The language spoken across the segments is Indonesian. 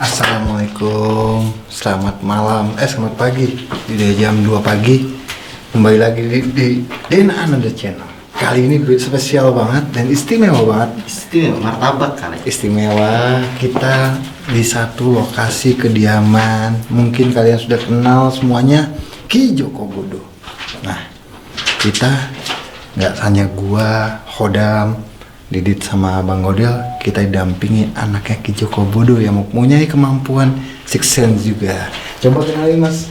Assalamualaikum, selamat malam, selamat pagi. Udah jam 2 pagi. Kembali lagi di Dena Ananda Channel. Kali ini spesial banget dan istimewa banget. Istimewa, martabak kali. Istimewa, kita di satu lokasi kediaman. Mungkin kalian sudah kenal semuanya, Ki Joko Bodo. Nah, kita nggak hanya gua, Hodam, Didit sama Bang Godel, kita dampingi anaknya Ki Joko Bodo yang mempunyai kemampuan six sense juga. Coba kenalin Mas.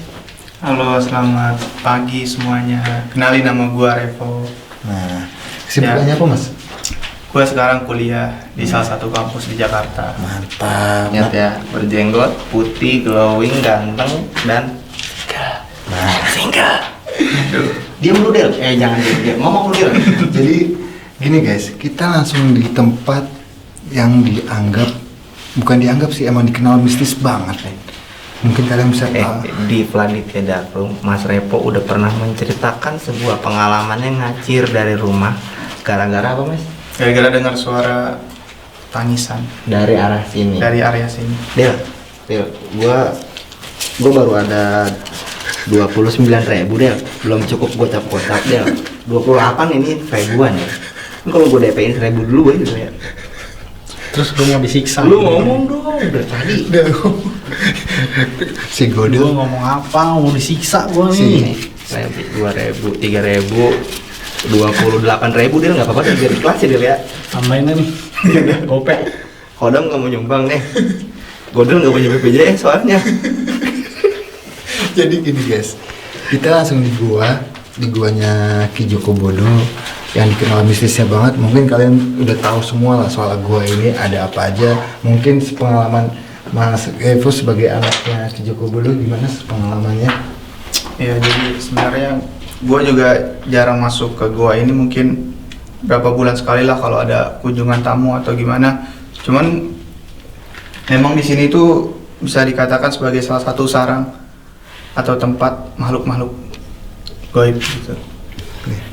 Halo, selamat pagi semuanya. Kenalin, nama gua Revo. Nah, kesibukannya apa Mas? Gua sekarang kuliah di salah satu kampus di Jakarta. Mantap. Ingat ya, berjenggot, putih, glowing, ganteng, dan single. diam dulu Del. Jangan diam, ngomong dulu Del. Jadi gini guys, kita langsung di tempat yang bukan dianggap sih, emang dikenal mistis banget nih. Mungkin kalian bisa tahu. Di Planetnya Darkroom, Mas Repo udah pernah menceritakan sebuah pengalamannya ngacir dari rumah. Gara-gara apa Mas? Gara-gara dengar suara tangisan Dari arah sini. dari area sini. Del, gua baru ada 29.000 Del. Belum cukup gua cap-cap Del. 28 ini ribuan ya. Kalau gua DP-in 1.000 dulu gitu ya. Terus gue mau disiksa. Lu ngomong dong dari tadi. Si Gue Godel ngomong apa? Mau disiksa gue Sini, nih. 2.000, 3.000, 28.000 Del, nggak apa-apa Del, biar ikhlas ya Del ya. Tambahin aja nih. Gopek. Kodam nggak mau nyumbang nih. Godel nggak punya BPJS soalnya. Jadi gini guys, kita langsung di guanya Ki Joko Bodo yang dikenal mistisnya banget. Mungkin kalian udah tahu semua lah soal gua ini ada apa aja. Mungkin pengalaman Mas Evo sebagai anaknya Ki Joko Bodo gimana pengalamannya? Ya, jadi sebenarnya gua juga jarang masuk ke gua ini, mungkin berapa bulan sekali lah kalau ada kunjungan tamu atau gimana. Cuman memang di sini tuh bisa dikatakan sebagai salah satu sarang atau tempat makhluk-makhluk gaib gitu.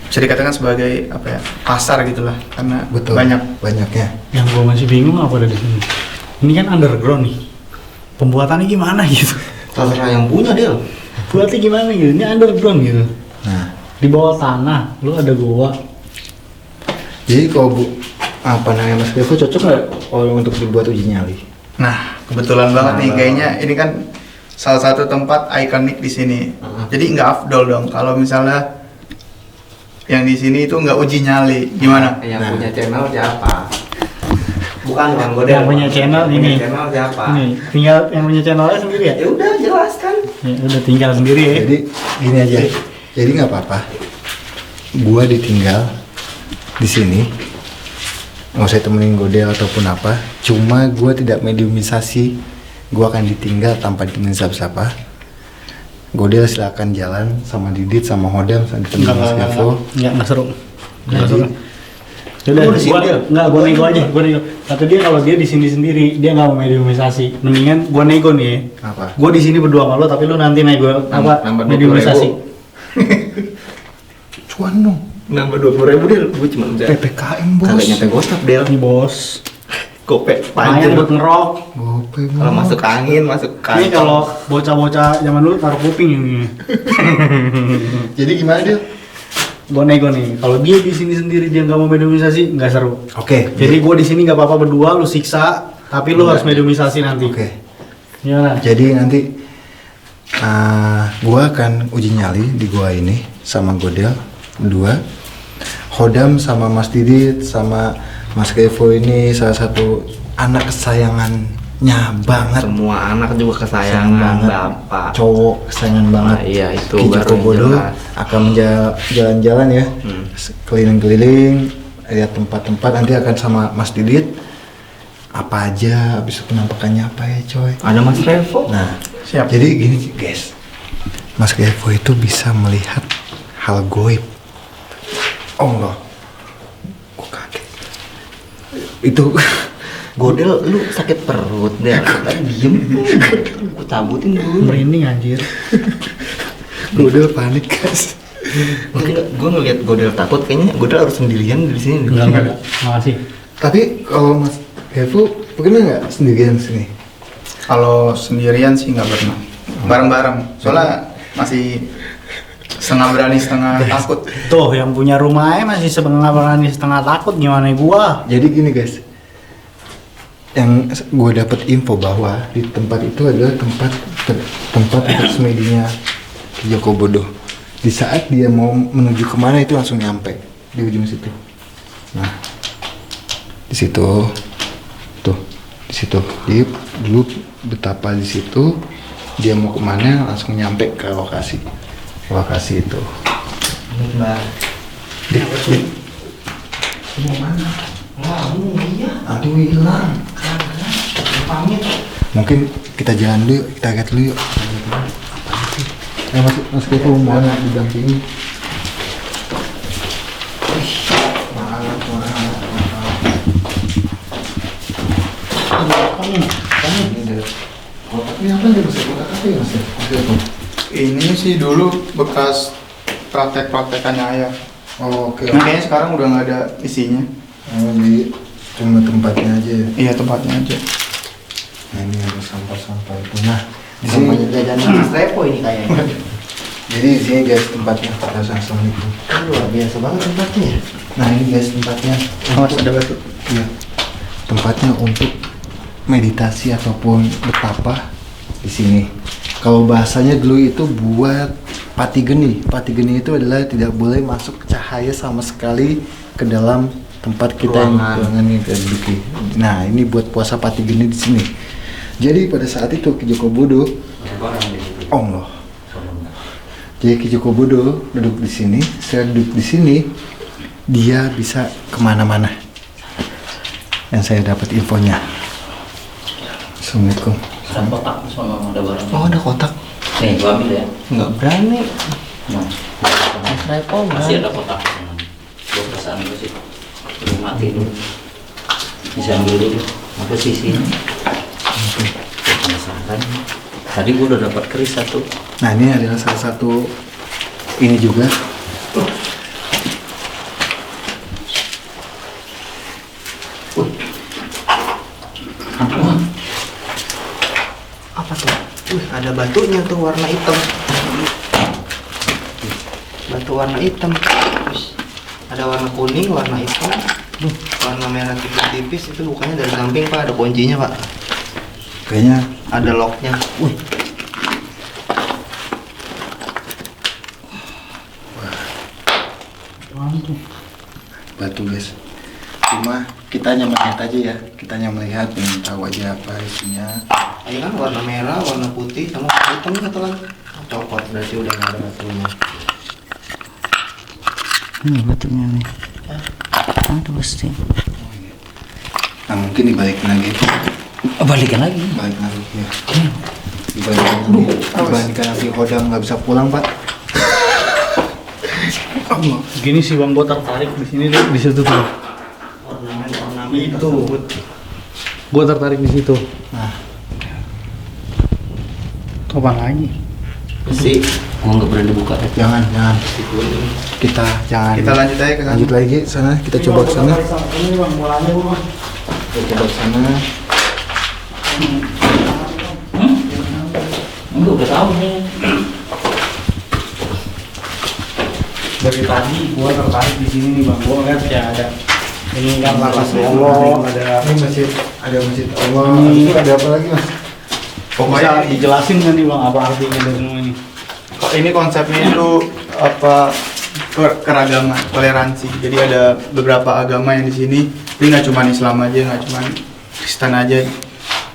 Bisa dikatakan sebagai apa ya, pasar gitulah, karena Betul. Banyaknya. Yang gue masih bingung apa ada di sini. Ini kan underground nih. Pembuatannya gimana gitu? Terserah yang punya Del. Buatnya gimana gitu? Ini underground gitu. Nah, Di bawah tanah, lu ada goa. jadi kalau apa namanya Mas Evo cocok nggak kalau untuk dibuat uji nyali? Nah, kebetulan banget nih, kayaknya ini kan salah satu tempat ikonik di sini. Jadi nggak afdol dong kalau misalnya yang di sini itu nggak uji nyali, gimana? Yang punya channel siapa? Bukan Godel. Yang punya channel Yang ini. punya channel siapa? Ini tinggal yang punya channelnya sendiri ya? Ya udah jelaskan. Ya udah tinggal sendiri ya. Jadi gini aja. Jadi nggak apa-apa. Gua ditinggal di sini. Nggak usah temenin Godel ataupun apa. Cuma gua tidak mediumisasi. Gua akan ditinggal tanpa ditemenin siapa-siapa. Godel silakan jalan sama Didit sama Hodam sama ditemenin Mas Evo. Enggak seru. Enggak Jadi- seru. Udah, Lu di sini, Del? gue nego aja, gue nego. Kata dia kalau dia di sini sendiri, dia nggak mau mediumisasi. Mendingan gue nego nih. Apa? Gue di sini berdua sama lo, tapi lo nanti nego apa? Nambah 20.000. Mediumisasi. Cuan dong. Nambah 20.000 Del, gue cuma bisa. PPKM bos. Kagak nyampe gosap Del. Ini bos. Gopek Lumayan panjang. buat ngerok. Gope Kalau masuk angin, masuk Ini kantong. kalau bocah-bocah zaman dulu taruh kuping ini. Jadi gimana dia? Gue nego nih. Kalau dia di sini sendiri dia nggak mau mediumisasi, nggak seru. Oke. Jadi gue di sini nggak apa-apa berdua, lu siksa, tapi lu harus mediumisasi nanti. Oke. Gimana? Jadi nanti gua akan uji nyali di gua ini sama Godel berdua. Hodam sama Mas Didit sama Mas Kevo ini salah satu anak kesayangannya banget. Semua anak juga Kesayangan kesayangan banget. bapak. Cowok kesayangan banget. Ah, iya, itu Ki baru Joko yang Bodo jelas. akan jalan-jalan ya. Hmm. Keliling-keliling lihat tempat-tempat, nanti akan sama Mas Didit apa aja, habis itu penampakannya apa ya coy. Ada Mas Revo. Nah, Siap. jadi gini guys, Mas Kevo itu bisa melihat hal goib. Allah, kok kaget. Itu Godel, lu sakit perut Del. Tadi diem. Gue cabutin dulu. Merinding anjir. Godel panik guys. Gue ngeliat Godel takut, kayaknya Godel harus sendirian di sini. Enggak. Makasih. Tapi kalau Mas Kevo, bagaimana nggak sendirian sini? Kalau sendirian sih nggak pernah. Bareng-bareng. Soalnya masih setengah berani setengah takut. Tuh yang punya rumahnya masih setengah berani setengah takut, gimana gua? Jadi gini guys, yang gue dapat info bahwa di tempat itu adalah tempat semedinya Ki Joko Bodo. Di saat dia mau menuju kemana itu langsung nyampe di ujung situ. Nah, di situ, tuh, di situ. Dia dulu betapa di situ dia mau kemana langsung nyampe ke lokasi itu. Mbak. Mau mana? Iya. Aduh hilang. Pamit. Mungkin kita jalan dulu, kita lihat dulu yuk. Mas Kepo mau didampingi. Maaf. Ini deh. Kotaknya apa nih mas? Kotak apa ya mas? Ini sih dulu bekas praktek-praktekannya ayah. Oh, oke. Nah, kayaknya sekarang udah nggak ada isinya. Oh, jadi cuma tempatnya aja ya. Iya, tempatnya aja. Nah ini ada sampah-sampah itu. Nah di Sampahnya sini. jajanan Mas Repo ini kayaknya. Jadi di sini guys tempatnya. Assalamualaikum. Kan luar biasa banget tempatnya ya. Nah ini guys tempatnya. Awas ada batu. Iya. Tempatnya untuk meditasi ataupun betapa di sini. Kalau bahasanya dulu itu buat pati geni. Pati geni itu adalah tidak boleh masuk cahaya sama sekali ke dalam tempat kita ruangan yang kita duduki. Nah ini buat puasa pati geni di sini. Jadi pada saat itu Ki Joko Bodo, Allah. Jadi Ki Joko Bodo duduk di sini. Saya duduk di sini, dia bisa kemana-mana. Yang saya dapat infonya. Assalamualaikum. Ada kotak sama ada barang. Oh ada kotak. Nih, gua ambil ya. Nggak berani. Nah, Mas Repo masih ada kotak. Gua perasaan gua sih. Belum mati dulu. Bisa ambil dulu. Apa sih sini? Penasaran. Tadi gua udah dapat keris satu. Nah ini adalah salah satu ini juga. Apa tuh? Ada batunya tuh warna hitam. Batu warna hitam. Terus ada warna kuning, warna hitam. Warna merah tipis-tipis itu bukannya dari samping Pak, ada kuncinya Pak. Kayaknya Ada locknya. batu guys. Cuma kita hanya melihat aja ya. Kita hanya melihat dan tahu aja apa isinya. Ini kan warna merah, warna putih, sama warna hitam satu lagi. Copot berarti udah nggak ada batunya. Ini batunya nih. Ada pasti. Nah mungkin dibalikin lagi. Balikan lagi. Balik lagi ya. Dibandingkan nanti Hodam nggak bisa pulang pak. Allah. Gini sih bang, gua tertarik di sini tuh, di situ tuh. Ornamen Itu. Gua tertarik di situ. Nah Apa lagi? besi. Gua nggak berani buka. jangan. Kita jangan. Kita lanjut aja ke sana. Lanjut lagi sana. Kita coba ke sana. Ini bang, mulanya gua bang. Kita coba ke sana. Enggak udah tahu nih. Dari tadi gua tertarik di sini nih bang. Gua ngeliat ya ada ini kan lapas Allah, ada Ini masjid. Ada masjid Allah. Itu ada apa lagi mas? bisa Pokoknya dijelasin kan nih bang apa artinya dari semua ini? ini konsepnya itu apa keragaman, toleransi. Jadi ada beberapa agama yang di sini. Jadi nggak cuma Islam aja, nggak cuma Kristen aja.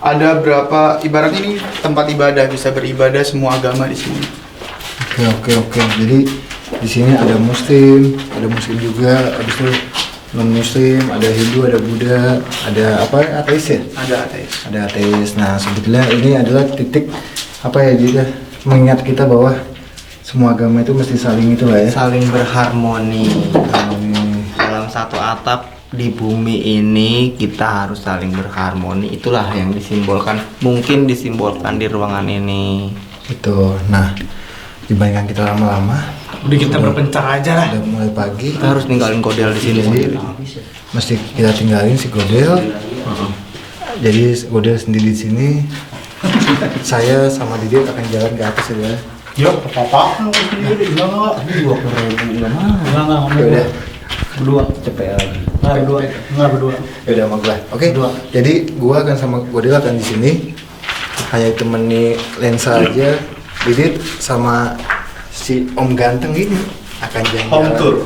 Ada berapa ibarat ini tempat ibadah, bisa beribadah semua agama di sini. Oke. Jadi di sini ada Muslim juga. Habis itu non Muslim, ada Hindu, ada Buddha, ada apa? Ateis ya? Ada ateis. Ada ateis. Nah sebetulnya ini adalah titik apa ya dia mengingat kita bahwa semua agama itu mesti saling itu lah ya. Saling berharmoni. Dalam satu atap di bumi ini kita harus saling berharmoni. Itulah yang disimbolkan, mungkin disimbolkan di ruangan ini. Itu. Nah dibandingkan kita lama-lama, Udah kita berpencar aja lah. udah mulai pagi, Kita harus ninggalin kodel di sini sendiri. mesti kita tinggalin si Godel. Jadi Godel sendiri di sini. Saya sama Didi akan jalan ke atas ya. Yuk, apa-apa. Sendiri, enggak. Ini 20.000 nggak mau. Enggak, Yaudah. Berdua. Cepet lagi. Enggak berdua. Yaudah sama gua. Oke. Berdua. Jadi gua akan sama Godel akan di sini. Hanya temani Lensa aja. Didit sama si Om Ganteng ini akan jalan-jalan. Home tour.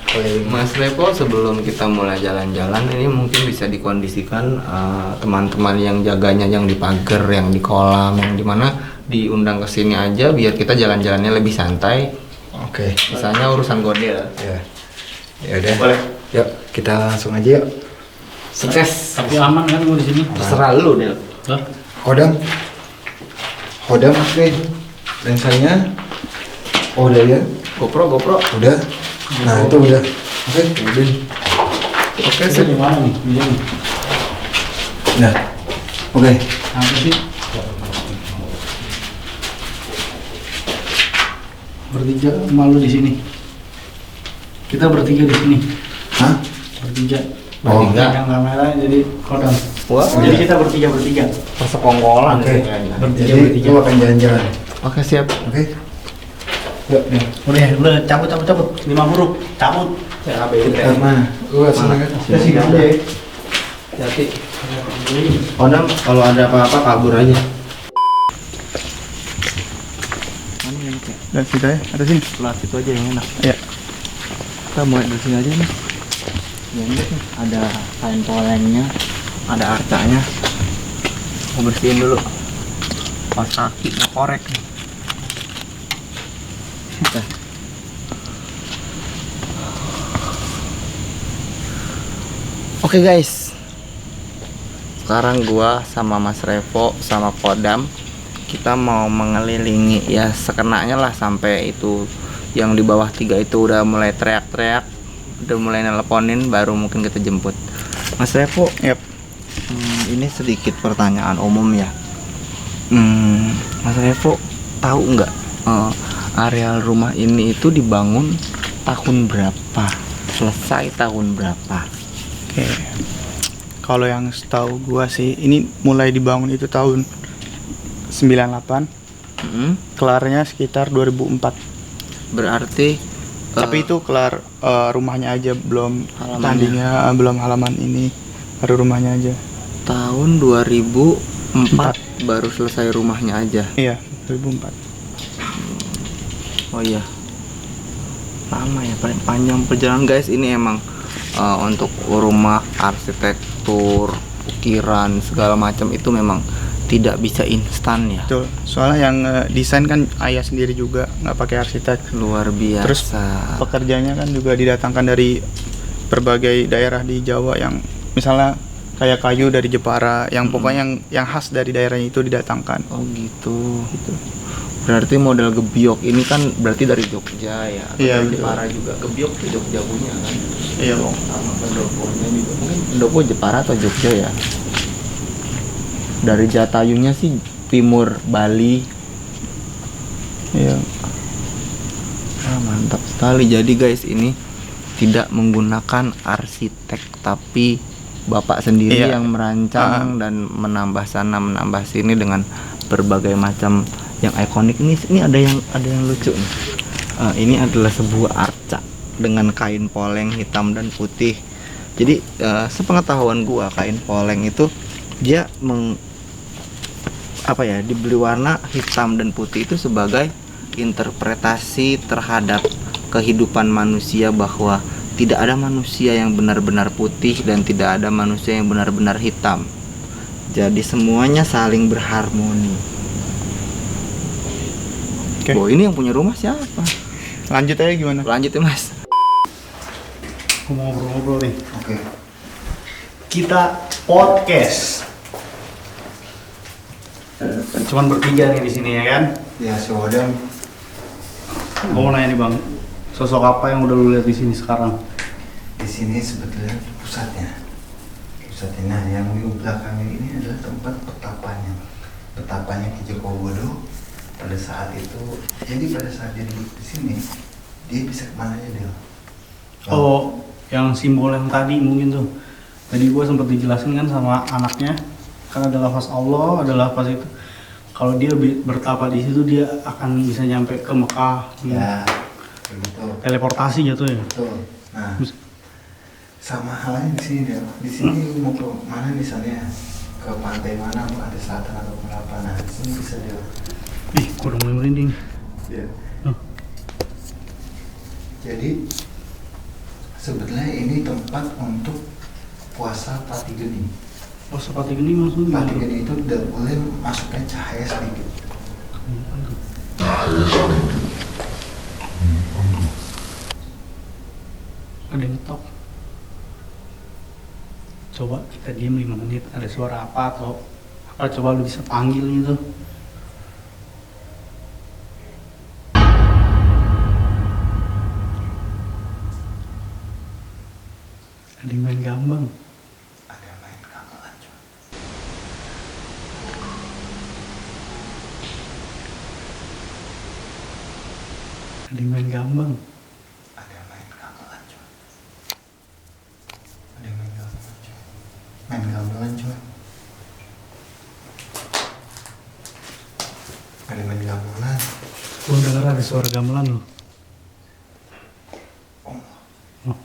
Keliling. Mas Revo, sebelum kita mulai jalan-jalan ini mungkin bisa dikondisikan teman-teman yang jaganya yang di pagar, yang di kolam, yang di mana diundang ke sini aja biar kita jalan-jalannya lebih santai. Oke. Misalnya urusan godel. Ya. Ya udah. Boleh. Yuk, kita langsung aja yuk. Sukses. Tapi aman kan gua di sini? Terserah lu, Del. Hah? Kodam. Kodam oke. Lensanya. Oh, udah ya. GoPro. Udah. Nah, itu udah. Oke, udah. Oke, di mana nih? Di sini. Nah. Oke. Apa sih? Bertiga malu di sini. Kita bertiga di sini. Hah? Bertiga. Oh, enggak. Yang kamera jadi kodam. Wah, Jadi kita bertiga. persekongkolan Oke. kayaknya. Bertiga, Jadi bertiga. lu akan jalan-jalan. Oke, siap. Oke. Yuk, nih. Udah cabut. 5 huruf. Cabut. Kita mana? Lu senang kan? Kita sih aja. Hati. Kodam, kalau ada apa-apa kabur aja. Dan kita ya, ada sini. Pelat itu aja yang enak. Iya. Kita mulai dari sini aja nih. Ya, ini nih, ada kain polengnya, ada arcanya. Mau bersihin dulu. Pas kaki ngekorek nih. Oke guys, sekarang gua sama Mas Revo sama Kodam kita mau mengelilingi ya sekenanya lah sampai itu yang di bawah 3 itu udah mulai teriak-teriak, udah mulai nelponin, baru mungkin kita jemput. Mas Revo, Yap. ini sedikit pertanyaan umum ya. Mas Revo tahu nggak areal rumah ini itu dibangun tahun berapa, selesai tahun berapa? Oke. Kalau yang setahu gua sih ini mulai dibangun itu tahun 98, kelarnya sekitar 2004. Berarti Tapi itu kelar rumahnya aja, belum Halamannya. tandingnya, belum halaman ini, baru rumahnya aja. tahun 2004 baru selesai rumahnya aja. Iya, 2004. Oh iya, lama ya, paling panjang perjalanan guys. Ini emang untuk rumah, arsitektur, ukiran segala macam itu memang tidak bisa instan ya. Betul. Soalnya yang desain kan ayah sendiri juga, nggak pakai arsitek. Luar biasa. Terus pekerjanya kan juga didatangkan dari berbagai daerah di Jawa yang misalnya kayak kayu dari Jepara, yang pokoknya yang khas dari daerahnya itu didatangkan. Oh gitu. Berarti model gebyok ini kan berarti dari Jogja ya? Atau Iya, dari betul. Jepara juga. Gebyok tuh Jogja punya kan? Iya, Bang. Sama pendoponya juga. Mungkin pendopo Jepara atau Jogja ya? Dari Jatayunya sih timur Bali. Iya. Mantap sekali. Jadi guys, ini tidak menggunakan arsitek tapi bapak sendiri Iya. yang merancang dan menambah sana menambah sini dengan berbagai macam yang ikonik. Ini ada yang lucu nih. Ini adalah sebuah arca dengan kain poleng hitam dan putih. Jadi sepengetahuan gua, kain poleng itu dia diberi warna hitam dan putih itu sebagai interpretasi terhadap kehidupan manusia, bahwa tidak ada manusia yang benar-benar putih dan tidak ada manusia yang benar-benar hitam. Jadi semuanya saling berharmoni. Oke. Oh, ini yang punya rumah siapa? Lanjut aja gimana? Lanjut ya Mas. Aku mau ngobrol-ngobrol nih. Oke. Kita podcast. Cuman bertiga nih di sini ya kan? Ya, si Kodam. Gue mau nanya nih bang, sosok apa yang udah lu lihat di sini sekarang? Di sini sebetulnya pusatnya. Pusatnya yang di belakangnya ini adalah tempat petapanya Ki Jogobodo pada saat itu. Jadi pada saat dia duduk di sini, dia bisa kemana aja dia. Oh, yang simbol yang tadi mungkin tuh. Tadi gue sempat dijelasin kan sama anaknya, kan ada lafaz Allah, ada lafaz itu. kalau dia bertapa di situ dia akan bisa nyampe ke Mekah. Ya, begitu. Teleportasi gitu ya. Betul. Nah, sama halnya di sini Del. Di sini mau ke mana misalnya? Ke pantai mana? Pantai selatan atau kenapa? Nah, di sini bisa Del. Ih, gua udah mulai merinding. Ya. Oh. Jadi sebetulnya ini tempat untuk puasa pati geni. Oh, seperti gini maksudnya. Pati geni itu tidak boleh masuknya cahaya sedikit. Ada yang ngetok. Coba kita diam 5 menit, ada suara apa atau apa, coba lu bisa panggil gitu. Ada yang main gambang. Ada main gamelan cuy. Ada yang main gambang. Ada main gamelan cuy. Ada yang main gamelan cuy. Main gamelan cuy. Ada main gamelan. Gua dengar ada suara gamelan loh. Oh, Oh.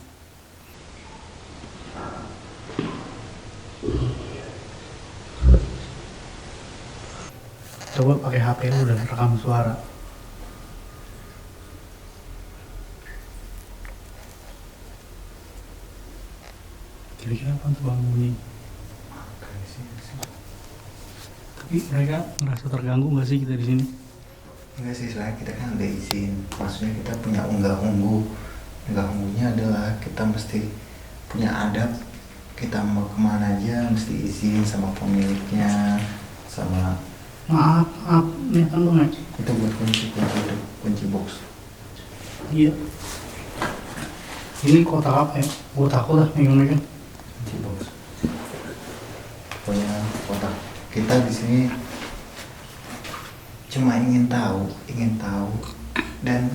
Coba pakai HP lu dan rekam suara. Kira-kira apa tuh bang bunyi? makan di sini sih. Tapi mereka ngerasa terganggu nggak sih kita di sini? Enggak sih, soalnya kita kan udah izin. Maksudnya kita punya unggah-ungguh. Unggah-ungguhnya adalah kita mesti punya adab. Kita mau kemana aja mesti izin sama pemiliknya, sama Maaf, maaf, ini kan bang ya? itu buat kunci box. Iya. Ini kotak apa ya? Gua takut lah megang-megang. Kunci box. Pokoknya kotak. Kita di sini cuma ingin tahu dan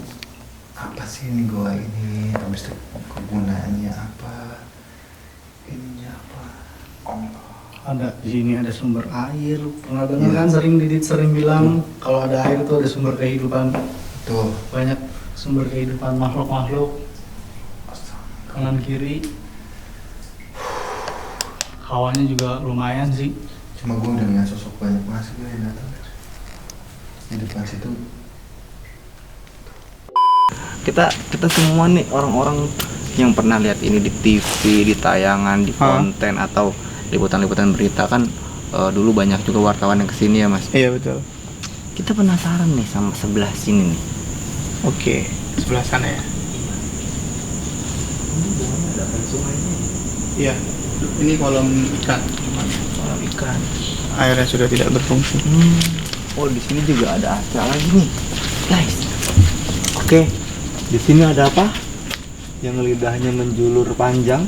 apa sih ini gua ini, habis itu kegunaannya apa, ininya apa. Ada di sini ada sumber air. Pernah dengar kan Didit sering bilang kalau ada air itu ada sumber kehidupan. Tuh. Banyak sumber kehidupan makhluk-makhluk kanan kiri. Hawanya juga lumayan sih. Cuma gue udah ngeliat sosok banyak masih yang datang di depan situ. Kita semua nih orang-orang yang pernah lihat ini di TV, di tayangan, di konten atau liputan-liputan berita kan, dulu banyak juga wartawan yang kesini ya mas. Iya betul. Kita penasaran nih sama sebelah sini nih. Oke, sebelah sana ya. Iya, ini kolam ikan. Kolam ikan. Airnya sudah tidak berfungsi. Oh di sini juga ada aca lagi nih, guys. Oke, di sini ada apa? Yang lidahnya menjulur panjang.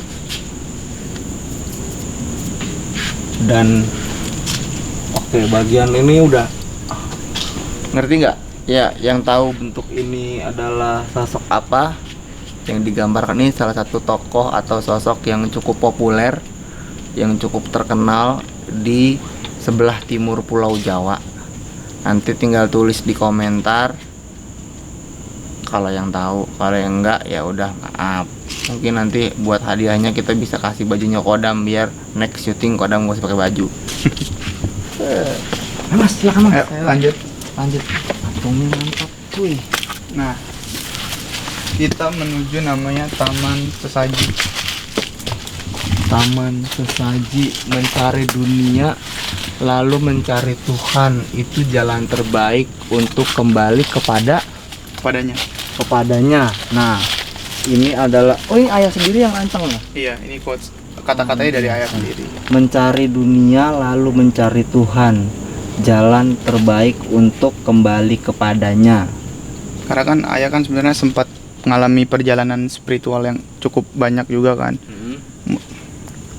Dan oke, bagian ini udah ngerti nggak? Ya, yang tahu bentuk ini adalah sosok apa yang digambarkan ini, salah satu tokoh atau sosok yang cukup populer, yang cukup terkenal di sebelah timur Pulau Jawa. Nanti tinggal tulis di komentar kalau yang tahu, kalau yang enggak ya udah maaf. Mungkin nanti buat hadiahnya kita bisa kasih bajunya Kodam biar next syuting Kodam gak usah pakai baju. Mas, silakan mas. Ayo, lanjut. Lanjut. Patungnya mantap, cuy. Nah, kita menuju namanya Taman Sesaji. Taman Sesaji, mencari dunia lalu mencari Tuhan, itu jalan terbaik untuk kembali kepadanya. Nah, ini adalah ini ayah sendiri yang ancang ya. Iya, ini quotes, kata-katanya dari ayat sendiri. Mencari dunia lalu mencari Tuhan, jalan terbaik untuk kembali kepadanya. Karena kan ayah kan sebenarnya sempat mengalami perjalanan spiritual yang cukup banyak juga kan.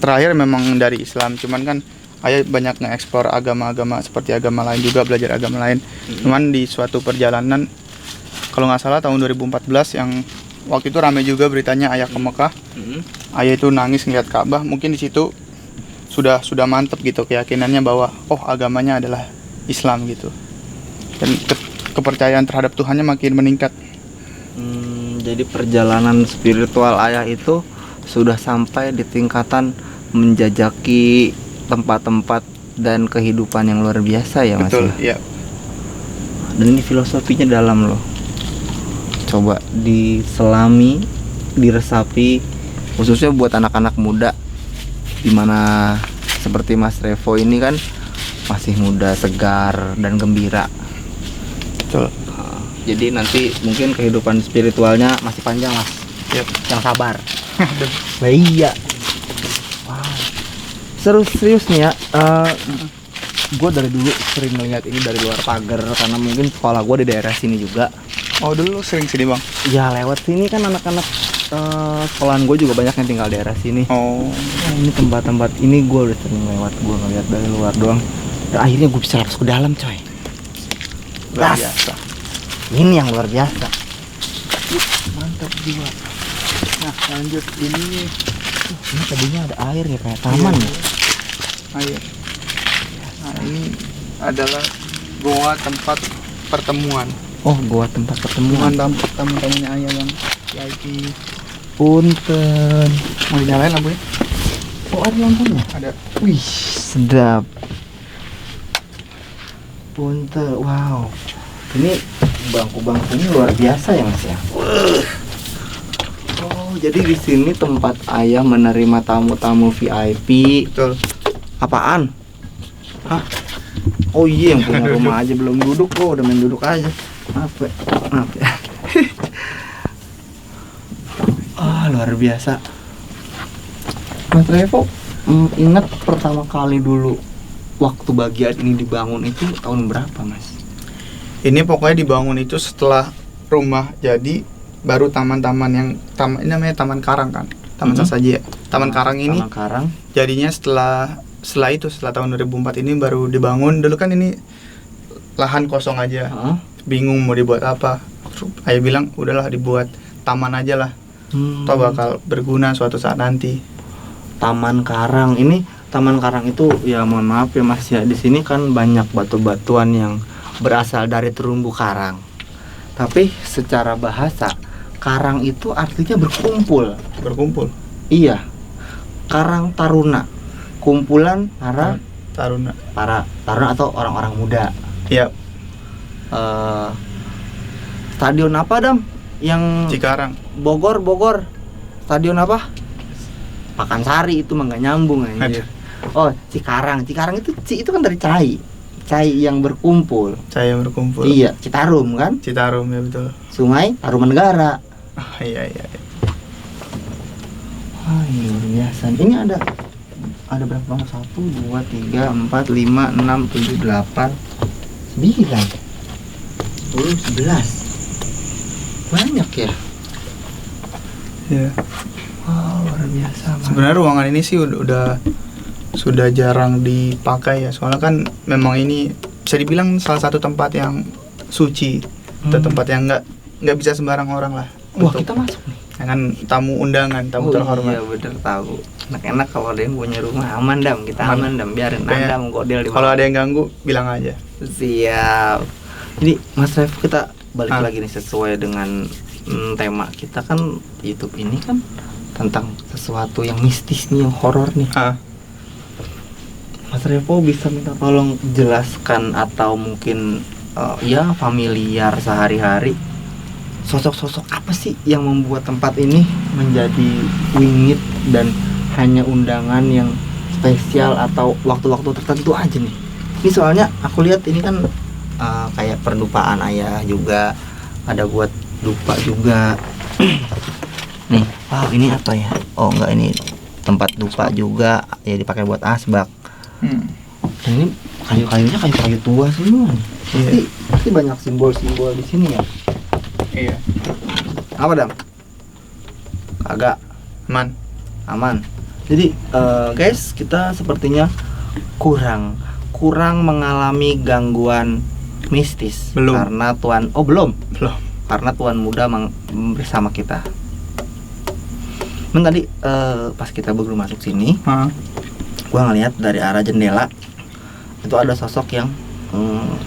Terakhir memang dari Islam, cuman kan ayah banyak nge-explore agama-agama seperti agama lain juga, belajar agama lain. Cuman di suatu perjalanan, kalau nggak salah tahun 2014 yang waktu itu ramai juga beritanya ayah ke Mekah. Ayah itu nangis ngeliat Ka'bah. Mungkin di situ sudah mantep gitu keyakinannya bahwa oh agamanya adalah Islam gitu. dan kepercayaan terhadap Tuhannya makin meningkat. Jadi perjalanan spiritual ayah itu sudah sampai di tingkatan menjajaki tempat-tempat dan kehidupan yang luar biasa ya Mas. Betul, ya? iya. Dan ini filosofinya dalam loh. Coba diselami, diresapi, khususnya buat anak-anak muda, dimana seperti Mas Revo ini kan masih muda, segar, dan gembira. Betul. Jadi nanti mungkin kehidupan spiritualnya masih panjang Mas. Yap. Yang sabar. Nah, iya. Wow. Serius nih ya. Gue dari dulu sering ngeliat ini dari luar pagar karena mungkin sekolah gue di daerah sini juga. Oh, dulu sering sini Bang? Ya lewat sini kan anak-anak sekolahan gue juga banyak yang tinggal daerah sini. Oh. Nah, ini tempat-tempat ini gue udah sering lewat, gue ngeliat dari luar doang. Dan akhirnya gue bisa langsung ke dalam coy. Luar Das. biasa. Ini yang luar biasa. Mantap juga. Nah, lanjut ini Ini tadinya ada air ya kayak taman ya. air. Nah, ini adalah goa tempat pertemuan. Oh, gua tempat pertemuan. Tamu-tamunya ayah Bang. VIP. Punten. Mau dinyalain lampunya? Oh, ada lampunya. Ada. Wih, sedap. Punten. Wow. Ini bangku-bangkunya luar biasa ya Mas ya. Oh, jadi di sini tempat ayah menerima tamu-tamu VIP. Betul. Apaan? Hah? Oh iya, yang punya rumah aja belum duduk kok, udah main duduk aja. Maaf ya. Maaf ya. Ah, luar biasa. Mas Revo, ingat pertama kali dulu waktu bagian ini dibangun itu tahun berapa Mas? Ini pokoknya dibangun itu setelah rumah jadi, baru taman-taman yang ini namanya Taman Karang kan, Taman Sasaji ya. Taman Karang ini Taman Karang. jadinya setelah tahun 2004 ini baru dibangun. Dulu kan ini lahan kosong aja, Hah? bingung mau dibuat apa. Terus ayah bilang udahlah dibuat taman aja lah, toh bakal berguna suatu saat nanti. Taman Karang ini, Taman Karang itu ya mohon maaf ya Mas ya, di sini kan banyak batu-batuan yang berasal dari terumbu karang. Tapi secara bahasa, karang itu artinya berkumpul. Berkumpul. Iya. Karang taruna. Kumpulan Taruna. para taruna atau orang-orang muda. Iya. Stadion apa Dam? Yang Cikarang. Bogor. Stadion apa? Pakansari itu mah nggak nyambung anjir. Oh, Cikarang itu kan dari cai yang berkumpul. Saya berkumpul. Iya, Citarum kan? Citarum ya betul. Sungai Taruman Negara. Ah, iya. Wah, ini luar biasa. Ini ada berapa bang? 1, 2, 3, 4, 5, 6, 7, 8, 9, 10, 11. Banyak ya? Iya. Wah, luar biasa. Bang. Sebenarnya ruangan ini sih sudah jarang dipakai ya, soalnya kan memang ini bisa dibilang salah satu tempat yang suci, atau tempat yang nggak bisa sembarang orang lah. Wah, untuk kita masuk nih. kan tamu undangan, tamu terhormat. Iya, bener tahu. Enak-enak kalau ada yang punya rumah, aman Dam, kita aman Dam, biarin Kayak Dam godel di Kalau ada yang ganggu bilang aja. Siap. Jadi Mas Revo, kita balik Ah. lagi nih sesuai dengan tema kita kan YouTube ini kan tentang sesuatu yang mistis nih, yang horor nih. Mas Revo bisa minta tolong jelaskan atau mungkin ya familiar sehari-hari, sosok-sosok apa sih yang membuat tempat ini menjadi wingit dan hanya undangan yang spesial atau waktu-waktu tertentu aja nih? Ini soalnya aku lihat ini kan kayak perdupaan ayah juga, ada buat dupa juga. Nih, wow, ini apa ya? Oh enggak, ini tempat dupa juga ya, dipakai buat asbak. Dan ini kayu-kayunya kayu-kayu tua semua nih. Pasti banyak simbol-simbol di sini ya. Iya. Apa Dam? Kagak aman. Jadi guys, kita sepertinya kurang mengalami gangguan mistis. Belum. Karena belum. Karena Tuan Muda bersama kita. Tadi pas kita baru masuk sini, gua ngeliat dari arah jendela itu ada sosok yang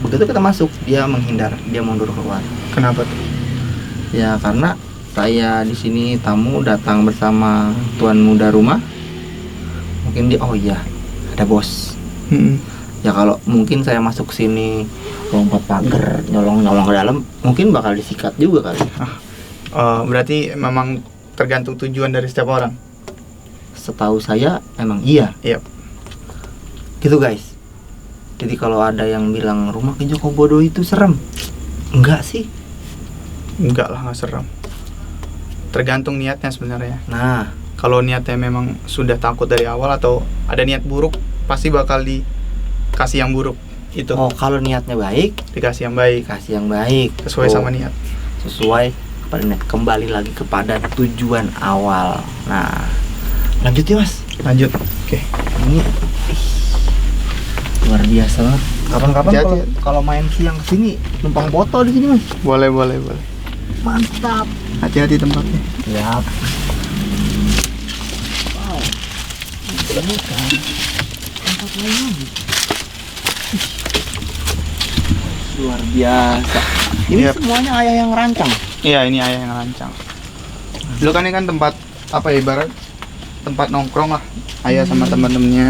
begitu kita masuk dia menghindar, dia mundur keluar. Kenapa tuh? Ya karena saya di sini tamu datang bersama tuan muda rumah. Mungkin dia oh iya ada bos. Ya kalau mungkin saya masuk sini lompat pagar nyolong ke dalam mungkin bakal disikat juga kali. Berarti memang tergantung tujuan dari setiap orang. Setahu saya emang iya. Iya. Gitu guys. Jadi kalau ada yang bilang rumah Ki Joko Bodo itu serem, enggak sih. Enggak lah, nggak serem. Tergantung niatnya sebenarnya. Nah, Kalau niatnya memang sudah takut dari awal atau ada niat buruk, pasti bakal dikasih yang buruk. Itu oh kalau niatnya baik, dikasih yang baik, kasih yang baik. sesuai Oh, sama niat. sesuai kepada niat. Kembali lagi kepada tujuan awal. Nah, lanjut ya mas. Lanjut. Oke. Ini luar biasa banget. Kapan-kapan Hati-hati. kalau main siang kesini numpang foto di sini mas. Boleh. Mantap. Hati-hati tempatnya. Siap. Wow. Ini kan tempat lain lagi. Luar biasa. Ini Yap. semuanya ayah yang rancang. Iya, ini ayah yang rancang. Dulu kan ini kan tempat apa ya, ibarat tempat nongkrong lah. Ayah sama teman-temannya.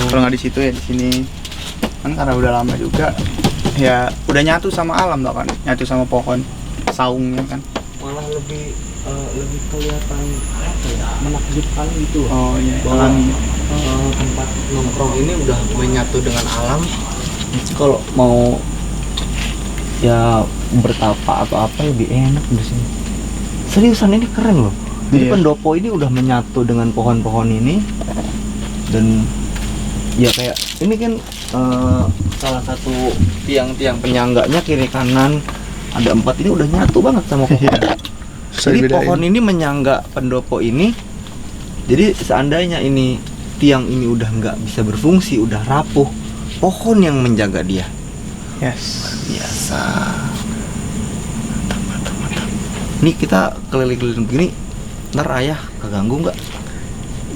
Kalau nggak di situ ya di sini. Kan karena udah lama juga. Ya udah nyatu sama alam loh kan, nyatu sama pohon saungnya kan. Malah lebih kelihatan apa ya, menakjubkan gitu. Oh iya. Bahwa Alam. tempat nongkrong ini udah menyatu dengan alam. Kalau mau ya bertapa atau apa lebih enak di sini. Seriusan ini keren loh. Jadi Iya. pendopo ini udah menyatu dengan pohon-pohon ini dan ya kayak ini kan salah satu tiang-tiang penyangganya kiri kanan ada 4 ini udah nyatu banget sama pohon. Iya. Bisa Jadi dibedain. pohon ini menyangga pendopo ini. Jadi seandainya ini tiang ini udah nggak bisa berfungsi, udah rapuh, pohon yang menjaga dia. Yes. Biasa. Mantap. Nih kita keliling-keliling begini, ntar ayah keganggu nggak?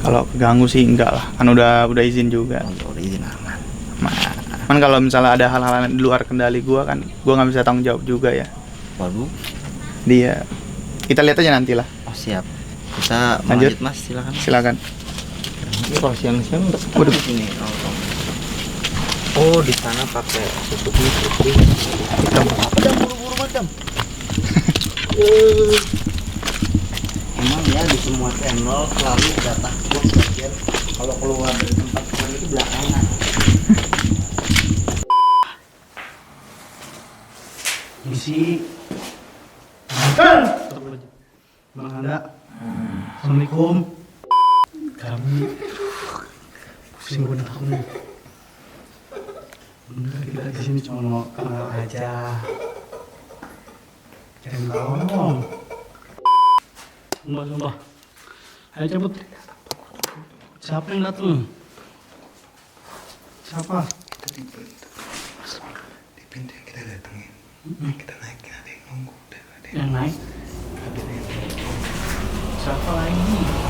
Kalau keganggu sih enggak lah, kan udah izin juga. Oh, udah izin aman. Kan kalau misalnya ada hal-hal di luar kendali gua kan, gua nggak bisa tanggung jawab juga ya. Waduh. Dia, kita lihat aja nanti lah. Oh siap. Kita Lanjut. lanjut mas, silakan. Silakan. Ini kalau siang-siang udah Waduh. di sini nongkrong. Oh di sana pakai tutupnya putih. Hitam. Madam, buru-buru madam. Emang ya di semua channel selalu data bos bagian kalau keluar dari tempat keluar itu belakangan. Misi. Makan. Bang Anda. Assalamualaikum. Kami pusing bener aku nih. Enggak, kita di sini cuma mau kenal aja. Jangan tolong. Sumpah. Ayo cabut. Siapa yang datang? Siapa? Di pintu yang kita datengin. Kita naikin, ada yang nunggu. Yang naik? Siapa lagi?